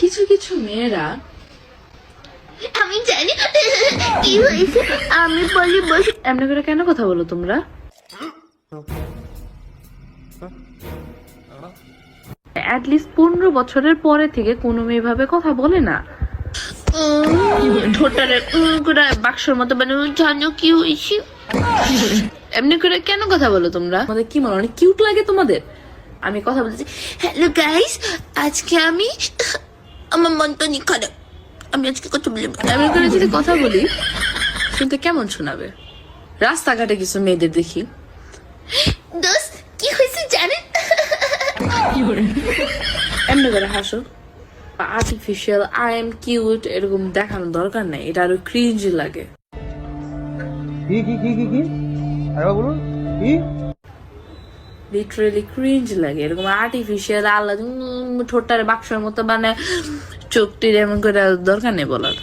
কিছু কিছু মেয়েরা, আমি জানি কি হয়েছে, আমি বলি বস। এমনি করে কেন কথা বলো তোমরা? অ্যাটলিস্ট 15 বছরের পরে থেকে কোনো মেয়ে ভাবে কথা বলে না। ঠোঁটারে করে বাক্সর মতো মানে জানো কি হয়েছে। এমনি করে কেন কথা বলো তোমরা? আমাদের কি মনে হয় অনেক কিউট লাগে তোমাদের? আমি কথা বলতেছি, হ্যালো গাইস, আজকে আমি আমার মনটা নি খারাপ, আমি আজকে কথা বলবো। এমনি করে যদি কথা বলি শুনতে কেমন শোনাবে? রাস্তাঘাটে কিছু মেয়েদের দেখি দোস্ত কি হয়েছে জানেন? এমনি করে হাসো। আর্টিফিশিয়াল আই এম কিউট এরকম দেখানোর দরকার নাই, এটা আরো ক্রিঞ্জ লাগে। কি কি কি কি কি আরে বলুন কি লিটারেলি ক্রিঞ্জ লাগে এরকম আর্টিফিশিয়াল আল্লাহ ঠোঁটটারে বাক্সের মতো মানে চোখটির এমন করে দরকার নেই বলার।